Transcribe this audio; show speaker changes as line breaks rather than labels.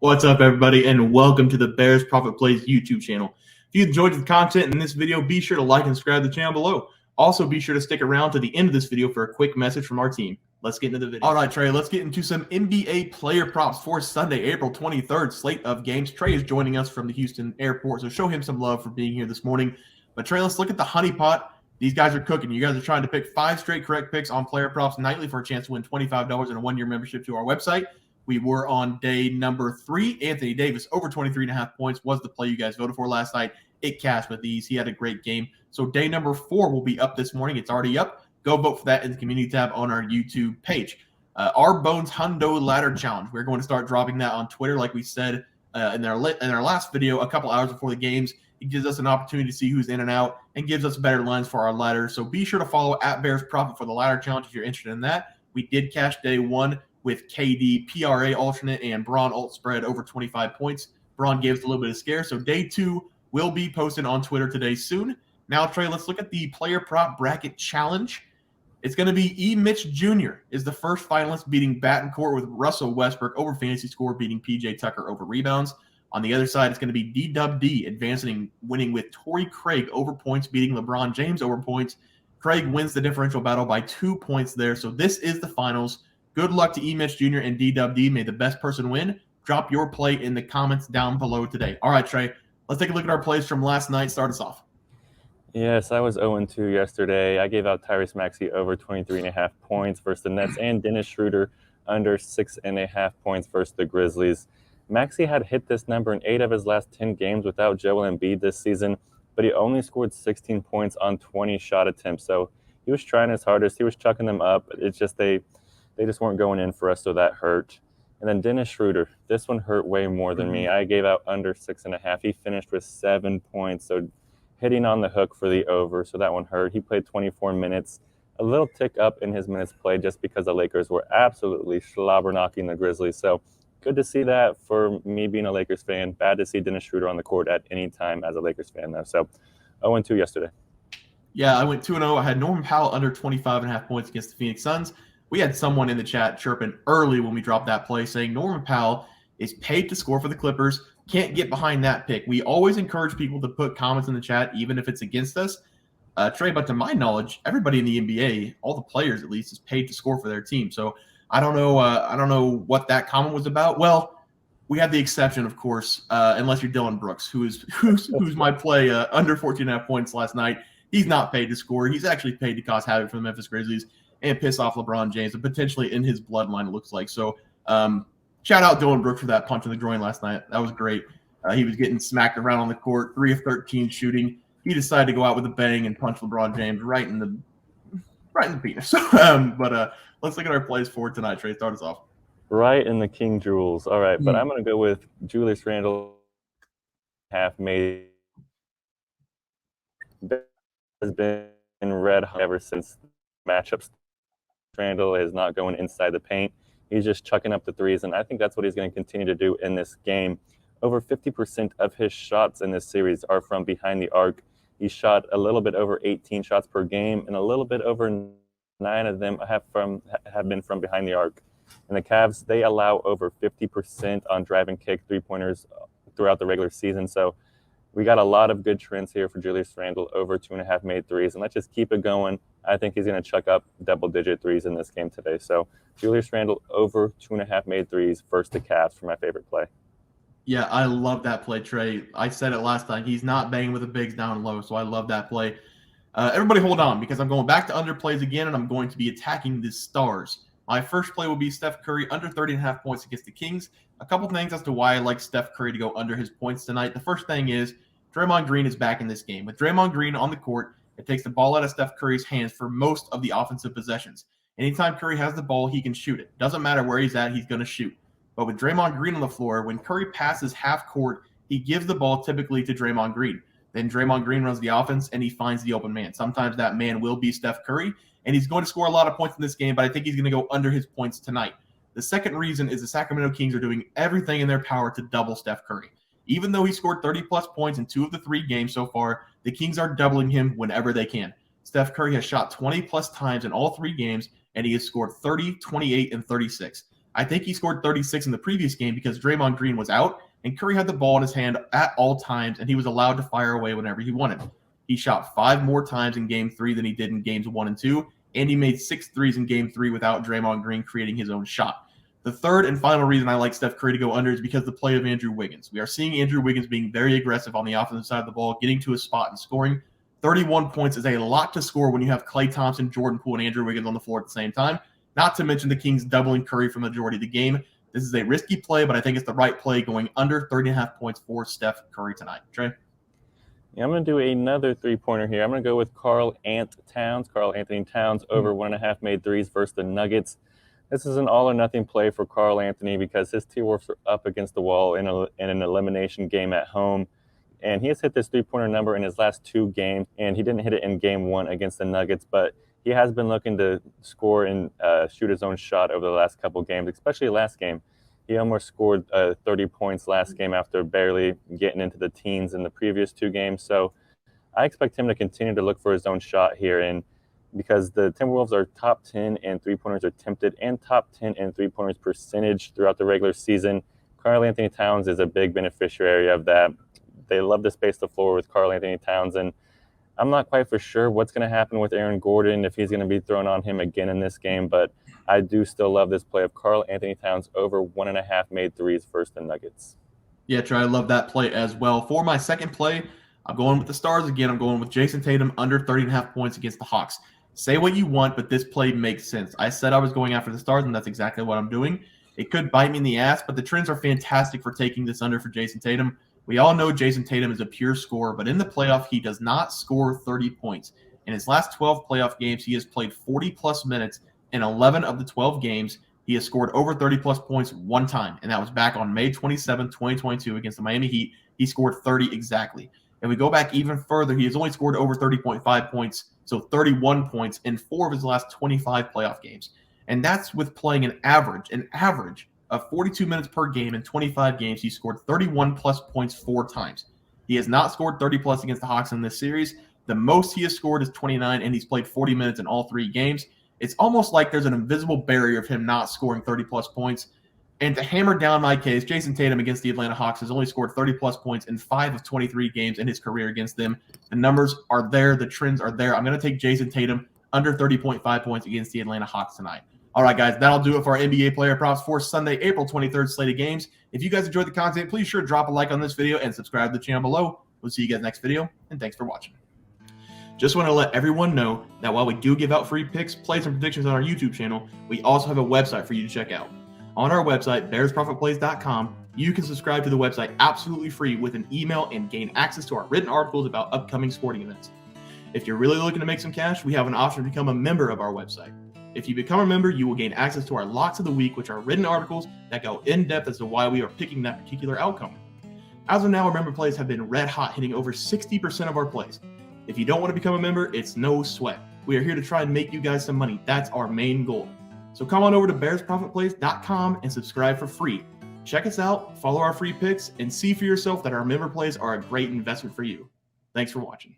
What's up, everybody, and welcome to the Bears Profit Plays YouTube channel. If you enjoyed the content in this video, be sure to like and subscribe to the channel below. Also, be sure to stick around to the end of this video for a quick message from our team. Let's get into the video. All right, Trey, let's get into some NBA player props for Sunday, April 23rd, slate of games. Trey is joining us from the Houston airport, so show him some love for being here this morning. But, Trey, let's look at the honey pot. These guys are cooking. You guys are trying to pick 5 straight correct picks on player props nightly for a chance to win $25 and a one-year membership to our website. We were on day number 3. Anthony Davis over 23.5 points was the play you guys voted for last night. It cashed with ease. He had a great game. So day number 4 will be up this morning. It's already up. Go vote for that in the community tab on our YouTube page. Our Bones Hundo Ladder Challenge. We're going to start dropping that on Twitter, like we said in our last video a couple hours before the games. It gives us an opportunity to see who's in and out and gives us better lines for our ladder. So be sure to follow @Bears Profit for the ladder challenge if you're interested in that. We did cash day 1 with KD, PRA alternate, and Braun alt spread over 25 points. Braun gave us a little bit of scare. So day 2 will be posted on Twitter today soon. Now, Trey, let's look at the player prop bracket challenge. It's going to be E. Mitch Jr. is the first finalist, beating Battencourt with Russell Westbrook over fantasy score, beating PJ Tucker over rebounds. On the other side, it's going to be D-Dub-D advancing, winning with Torrey Craig over points, beating LeBron James over points. Craig wins the differential battle by 2 points there. So this is the finals. Good luck to E. Mitch Jr. and D-Dub-D. May the best person win. Drop your play in the comments down below today. All right, Trey, let's take a look at our plays from last night. Start us off.
Yes, I was 0-2 yesterday. I gave out Tyrese Maxey over 23.5 points versus the Nets and Dennis Schroeder under 6.5 points versus the Grizzlies. Maxey had hit this number in 8 of his last 10 games without Joel Embiid this season, but he only scored 16 points on 20 shot attempts. So he was trying his hardest. He was chucking them up. It's just they just weren't going in for us, so that hurt. And then Dennis Schroeder, this one hurt way more than me. I gave out under 6.5. He finished with 7 points, so hitting on the hook for the over, so that one hurt. He played 24 minutes, a little tick up in his minutes played just because the Lakers were absolutely slobber-knocking the Grizzlies. So good to see that for me being a Lakers fan. Bad to see Dennis Schroeder on the court at any time as a Lakers fan, though. So 0-2 yesterday.
Yeah, I went 2-0. I had Norman Powell under 25.5 points against the Phoenix Suns. We had someone in the chat chirping early when we dropped that play saying Norman Powell is paid to score for the Clippers. Can't get behind that pick. We always encourage people to put comments in the chat, even if it's against us. Trey, but to my knowledge, everybody in the NBA, all the players at least, is paid to score for their team. So I don't know what that comment was about. Well, we had the exception, of course, unless you're Dylan Brooks, who's my play under 14.5 points last night. He's not paid to score. He's actually paid to cause havoc for the Memphis Grizzlies and piss off LeBron James, and potentially in his bloodline, it looks like. So shout out Dylan Brooks for that punch in the groin last night. That was great. He was getting smacked around on the court, 3 of 13 shooting. He decided to go out with a bang and punch LeBron James right in the penis. But let's look at our plays for tonight. Trey, start us off.
Right in the King Jewels. All right, but I'm going to go with Julius Randle. Half made has been red hot ever since matchups. Randle is not going inside the paint. He's just chucking up the threes, and I think that's what he's going to continue to do in this game. Over 50% of his shots in this series are from behind the arc. He shot a little bit over 18 shots per game, and a little bit over 9 of them have been from behind the arc. And the Cavs, they allow over 50% on drive and kick three-pointers throughout the regular season. So we got a lot of good trends here for Julius Randle, over 2.5 made threes. And let's just keep it going. I think he's going to chuck up double-digit threes in this game today. So Julius Randle over 2.5 made threes versus the Cavs for my favorite play.
Yeah, I love that play, Trey. I said it last time. He's not banging with the bigs down low, so I love that play. Everybody hold on, because I'm going back to underplays again, and I'm going to be attacking the stars. My first play will be Steph Curry under 30.5 points against the Kings. A couple things as to why I like Steph Curry to go under his points tonight. The first thing is Draymond Green is back in this game. With Draymond Green on the court, it takes the ball out of Steph Curry's hands for most of the offensive possessions. Anytime Curry has the ball, he can shoot it. Doesn't matter where he's at, he's going to shoot. But with Draymond Green on the floor, when Curry passes half court, he gives the ball typically to Draymond Green. Then Draymond Green runs the offense, and he finds the open man. Sometimes that man will be Steph Curry, and he's going to score a lot of points in this game, but I think he's going to go under his points tonight. The second reason is the Sacramento Kings are doing everything in their power to double Steph Curry. Even though he scored 30-plus points in 2 of the 3 games so far, the Kings are doubling him whenever they can. Steph Curry has shot 20-plus times in all 3 games, and he has scored 30, 28, and 36. I think he scored 36 in the previous game because Draymond Green was out and Curry had the ball in his hand at all times and he was allowed to fire away whenever he wanted. He shot 5 more times in Game 3 than he did in Games 1 and 2, and he made 6 threes in Game 3 without Draymond Green creating his own shot. The third and final reason I like Steph Curry to go under is because of the play of Andrew Wiggins. We are seeing Andrew Wiggins being very aggressive on the offensive side of the ball, getting to his spot and scoring. 31 points is a lot to score when you have Klay Thompson, Jordan Poole, and Andrew Wiggins on the floor at the same time, not to mention the Kings doubling Curry for the majority of the game. This is a risky play, but I think it's the right play going under 30.5 points for Steph Curry tonight. Trey?
Yeah, I'm going to do another three-pointer here. I'm going to go with Karl Anthony Towns over 1.5 made threes versus the Nuggets. This is an all-or-nothing play for Karl Anthony because his T-Wolves are up against the wall in an elimination game at home. And he has hit this three-pointer number in his last 2 games, and he didn't hit it in Game 1 against the Nuggets, but he has been looking to score and shoot his own shot over the last couple games, especially last game. He almost scored 30 points last game after barely getting into the teens in the previous 2 games. So I expect him to continue to look for his own shot here. And because the Timberwolves are top 10 in three-pointers attempted and top 10 in three-pointers percentage throughout the regular season, Karl Anthony Towns is a big beneficiary of that. They love to space the floor with Karl Anthony Towns. And I'm not quite for sure what's going to happen with Aaron Gordon, if he's going to be thrown on him again in this game, but I do still love this play of Karl Anthony Towns over 1.5 made threes versus the Nuggets.
Yeah, Trey, I love that play as well. For my second play, I'm going with the Stars again. I'm going with Jason Tatum under 30.5 points against the Hawks. Say what you want, but this play makes sense. I said I was going after the Stars, and that's exactly what I'm doing. It could bite me in the ass, but the trends are fantastic for taking this under for Jason Tatum. We all know Jason Tatum is a pure scorer, but in the playoff, he does not score 30 points. In his last 12 playoff games, he has played 40-plus minutes. In 11 of the 12 games, he has scored over 30-plus points 1 time, and that was back on May 27, 2022 against the Miami Heat. He scored 30 exactly. And we go back even further, he has only scored over 30.5 points, so 31 points in 4 of his last 25 playoff games. And that's with playing an average of 42 minutes per game in 25 games. He scored 31-plus points 4 times. He has not scored 30-plus against the Hawks in this series. The most he has scored is 29, and he's played 40 minutes in all 3 games. It's almost like there's an invisible barrier of him not scoring 30-plus points. And to hammer down my case, Jason Tatum against the Atlanta Hawks has only scored 30-plus points in 5 of 23 games in his career against them. The numbers are there. The trends are there. I'm going to take Jason Tatum under 30.5 points against the Atlanta Hawks tonight. All right, guys, that'll do it for our NBA player props for Sunday, April 23rd slate of games. If you guys enjoyed the content, please sure to drop a like on this video and subscribe to the channel below. We'll see you guys next video, and thanks for watching. Just want to let everyone know that while we do give out free picks, plays, and predictions on our YouTube channel, we also have a website for you to check out. On our website, BearsProfitPlays.com, you can subscribe to the website absolutely free with an email and gain access to our written articles about upcoming sporting events. If you're really looking to make some cash, we have an option to become a member of our website. If you become a member, you will gain access to our Locks of the Week, which are written articles that go in-depth as to why we are picking that particular outcome. As of now, our member plays have been red hot, hitting over 60% of our plays. If you don't want to become a member, it's no sweat. We are here to try and make you guys some money. That's our main goal. So come on over to BearsProfitPlays.com and subscribe for free. Check us out, follow our free picks, and see for yourself that our member plays are a great investment for you. Thanks for watching.